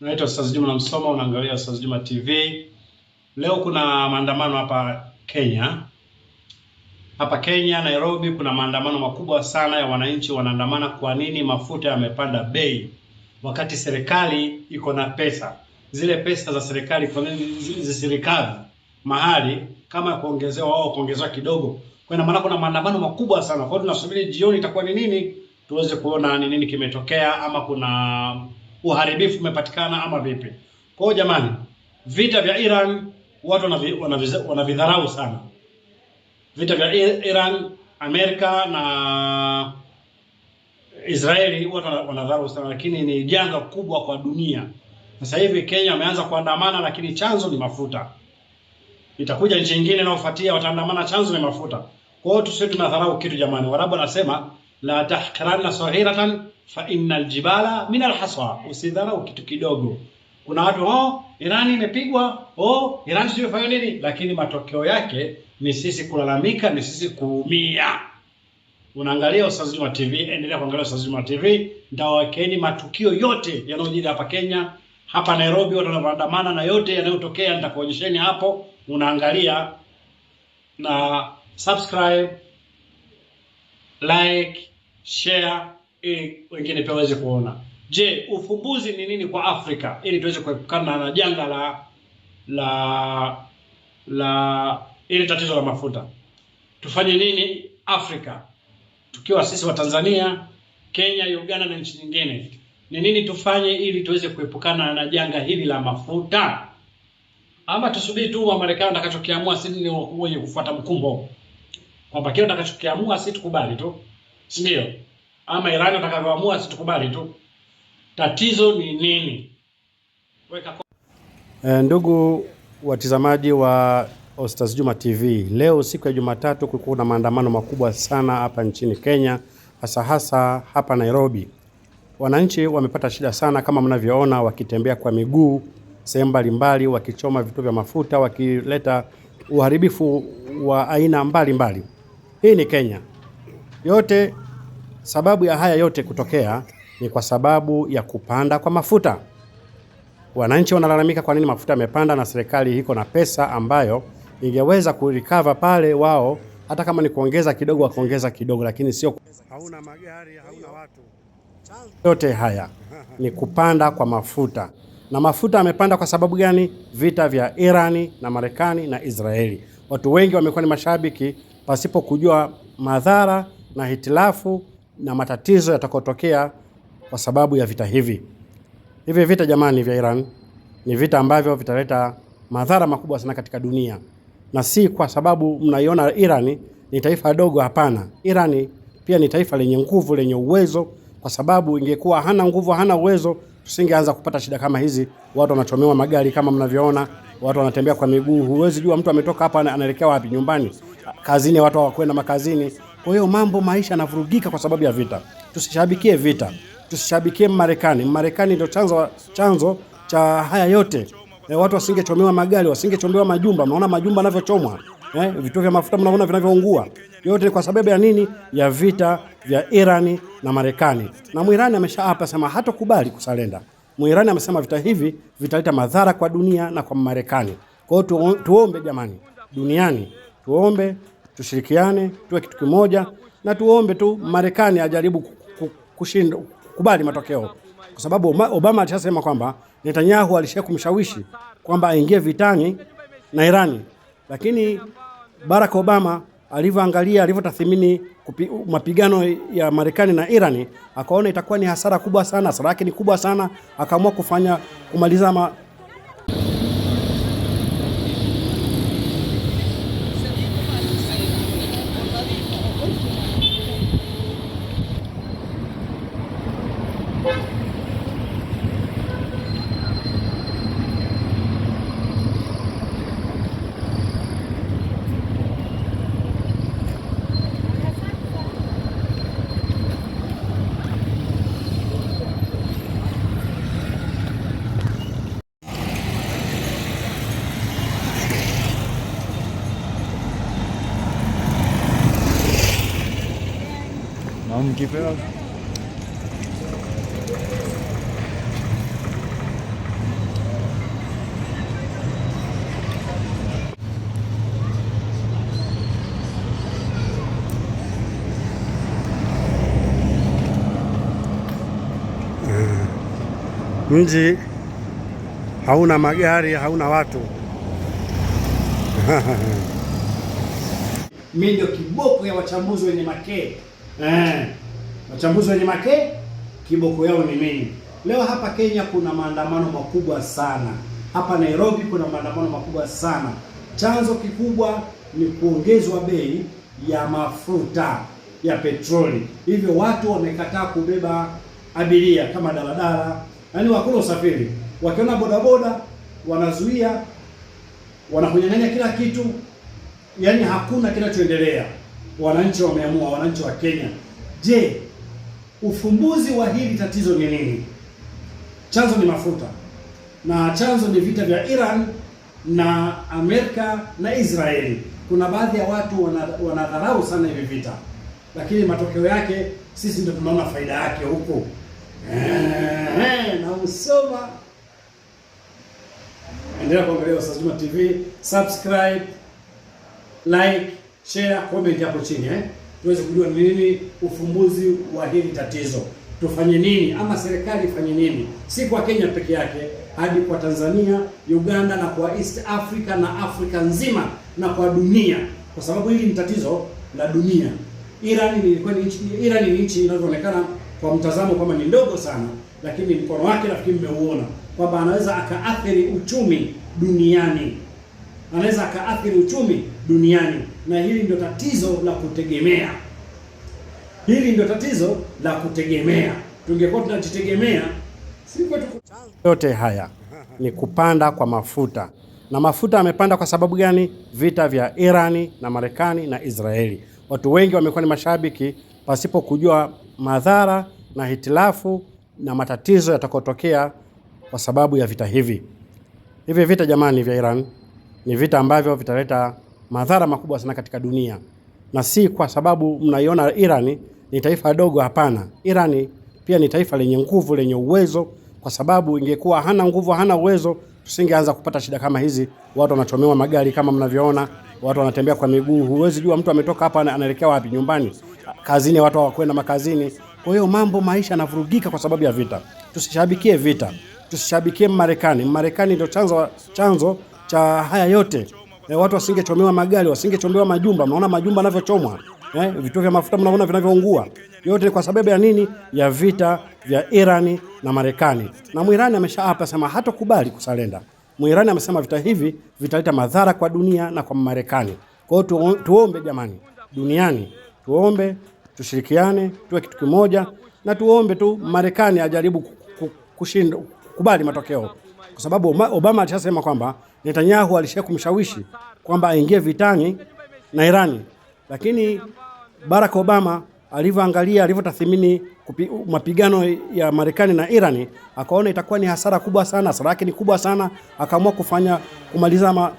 Naitwa Ustaz Juma Msoma, unaangalia Ustaz Juma TV. Leo kuna maandamano hapa Kenya. Hapa Kenya Nairobi kuna maandamano makubwa sana ya wananchi wanaandamana kwa nini mafuta yamepanda bei wakati serikali iko na pesa. Zile pesa za serikali kwa nini zisirikave mahali kama kuongezewa wao kuongezewa kidogo. Kwa maana kuna maandamano makubwa sana. Kwa hiyo tunasubiri jioni itakuwa ni nini tuweze kuona ni nini kimetokea, ama kuna uharibifu umepatikana ama vipi. Kwa hiyo jamani, vita vya Iran watu wanavidharau sana. Vita vya Iran, Amerika na Israeli watu wanadharau sana, lakini ni janga kubwa kwa dunia. Sasa hivi Kenya wameanza kuandamana, lakini chanzo ni mafuta. Itakuja nchi nyingine inayofuatia wataandamana, chanzo ni mafuta. Kwa hiyo tusiwe tunadharau kitu jamani. Warabu anasema la tahqiranna saghiratan fa innal jibala min alhasa. Usidharau kitu kidogo. Kuna watu Irani imepigwa, Irani sio fanya nini, lakini matokeo yake ni sisi kulalamika, ni sisi kuumia. Unaangalia Ustaz Juma TV, endelea kuangalia Ustaz Juma TV. Ndawakeni matukio yote yanayojiri hapa Kenya, hapa Nairobi watu wanaandamana, na yote yanayotokea nitakuonyesheni hapo. Unaangalia na subscribe, like, share ili wengine pia waweze kuona. Je, ufumbuzi ni nini kwa Afrika ili tuweze kuepukana na janga la ili tatizo la mafuta? Tufanye nini Afrika? Tukiwa sisi wa Tanzania, Kenya, Uganda na nchi nyingine. Ni nini tufanye ili tuweze kuepukana na janga hili la mafuta? Ama tusubiri tu wa Marekani atakachokiamua, sisi ni wenye kufuata mkumbo. Kwamba kile atakachokiamua sisi tukubali tu. Si ndio? Ama Iran atakavyoamua sisi tukubali tu. Tatizo ni nini? Ndugu watazamaji wa Ustaz Juma TV, leo siku ya Jumatatu kulikuwa na maandamano makubwa sana hapa nchini Kenya, hasa hapa Nairobi. Wananchi wamepata shida sana kama mnavyoona, wakitembea kwa miguu sehemu mbalimbali, wakichoma vituo vya mafuta, wakileta uharibifu wa aina mbalimbali. Hii ni Kenya. Yote sababu ya haya yote kutokea ni kwa sababu ya kupanda kwa mafuta. Wananchi wanalalamika kwa nini mafuta yamepanda, na serikali iko na pesa ambayo ingeweza kurecover pale wao, hata kama ni kuongeza kidogo wakaongeza kidogo, lakini sio hauna magari, hauna watu. Yote haya ni kupanda kwa mafuta. Na mafuta yamepanda kwa sababu gani? Vita vya Irani na Marekani na Israeli. Watu wengi wamekuwa ni mashabiki pasipo kujua madhara na hitilafu na matatizo yatakayotokea kwa sababu ya vita hivi. Hivi vita jamani vya Iran ni vita ambavyo vitaleta madhara makubwa sana katika dunia. Na si kwa sababu mnaiona Iran ni taifa dogo, hapana. Iran pia ni taifa lenye nguvu, lenye uwezo, kwa sababu ingekuwa hana nguvu, hana uwezo, tusingeanza kupata shida kama hizi. Watu wanachomewa magari kama mnavyoona, watu wanatembea kwa miguu. Huwezi jua mtu ametoka hapa anaelekea wapi, nyumbani, kazini, watu hawakwenda makazini. Kwa hiyo maisha yanavurugika kwa sababu ya vita. Tusishabikie vita. Tusishabikie Marekani. Marekani ndio chanzo cha haya yote. Watu wasingechomewa magari, wasingechomewa majumba. Mnaona majumba yanavyochomwa, vituo vya mafuta mnaona vinavyoungua. Yote ni kwa sababu ya nini? Ya vita vya Irani na Marekani. Na Muirani ameshaapa sema hatokubali kusalenda. Muirani amesema vita hivi vitaleta madhara kwa dunia na kwa Marekani. Kwa hiyo tuombe jamani, duniani tuombe, tushirikiane, tuwe kitu kimoja, na tuombe tu Marekani ajaribu kushinda, kubali matokeo. Kwa sababu Obama alishasema kwamba Netanyahu alishakumshawishi kwamba aingie vitani na Irani. Lakini Barack Obama alivyotathmini mapigano ya Marekani na Irani, akaona itakuwa ni hasara kubwa sana, hasara yake ni kubwa sana, akaamua kumaliza Keep it up. Mji hauna magari, hauna watu. Mimi ndio kiboko ya wachambuzi wenye makee. Wachambuzi wenye makee, kiboko yao ni mimi. Leo hapa Kenya kuna maandamano makubwa sana. Hapa Nairobi kuna maandamano makubwa sana. Chanzo kikubwa ni kuongezwa bei ya mafuta ya petroli. Hivyo watu wamekataa kubeba abiria kama daladala, yaani hakuna usafiri. Wakiona bodaboda wanazuia, wanakunyang'anya kila kitu, yaani hakuna kinachoendelea. Wananchi wameamua, wananchi wa Kenya. Je, ufumbuzi wa hili tatizo ni nini? Chanzo ni mafuta, na chanzo ni vita vya Iran na Amerika na Israeli. Kuna baadhi ya watu wanadharau sana hivi vita, lakini matokeo yake sisi ndio tunaona faida yake huko. Na usoma, endelea kuangalia Ostaz Juma TV, subscribe, like, share, comment hapo chini tuweze kujua nini ufumbuzi wa hili tatizo. Tufanye nini, ama serikali ifanye nini, si kwa Kenya peke yake, hadi kwa Tanzania, Uganda na kwa East Africa na Afrika nzima na kwa dunia, kwa sababu hili ni tatizo la dunia. Iran ni nchi inavyoonekana kwa mtazamo kama ni ndogo sana, lakini mkono wake nafikiri mmeuona kwamba anaweza akaathiri uchumi duniani. Anaweza akaathiri uchumi duniani, na hili ndio tatizo la kutegemea. Hili ndio tatizo la kutegemea. Tungekuwa tunajitegemea, si kwetu. Yote haya ni kupanda kwa mafuta. Na mafuta yamepanda kwa sababu gani? Vita vya Irani na Marekani na Israeli. Watu wengi wamekuwa ni mashabiki pasipo kujua madhara na hitilafu na matatizo yatakayotokea kwa sababu ya vita hivi. Hivi vita jamani vya Iran ni vita ambavyo vitaleta madhara makubwa sana katika dunia. Na si kwa sababu mnaiona Irani ni taifa dogo, hapana. Irani pia ni taifa lenye nguvu, lenye uwezo, kwa sababu ingekuwa hana nguvu, hana uwezo, tusingeanza kupata shida kama hizi. Watu wanachomewa magari kama mnavyoona, watu wanatembea kwa miguu. Huwezi jua mtu ametoka hapa anaelekea wapi, nyumbani, kazini, watu hawakwenda makazini. Kwa hiyo maisha yanavurugika kwa sababu ya vita. Tusishabikie vita. Tusishabikie Marekani. Marekani ndio chanzo cha haya yote. Watu wasingechomewa magari, wasingechomewa majumba. Mnaona majumba yanavyochomwa. Vituo vya mafuta mnaona vinavyoungua. Yote ni kwa sababu ya nini? Ya vita vya Irani na Marekani. Na Muirani ameshaapa sema hatokubali kusalenda. Muirani amesema vita hivi vitaleta madhara kwa dunia na kwa Marekani. Kwa hiyo tuombe jamani, duniani tuombe, tushirikiane, tuwe kitu kimoja, na tuombe tu Marekani ajaribu kubali matokeo. Kwa sababu Obama alishasema kwamba Netanyahu alishakumshawishi kwamba aingie vitani na Irani. Lakini Barack Obama alivyotathmini mapigano ya Marekani na Irani, akaona itakuwa ni hasara kubwa sana, hasara yake ni kubwa sana, akaamua kumaliza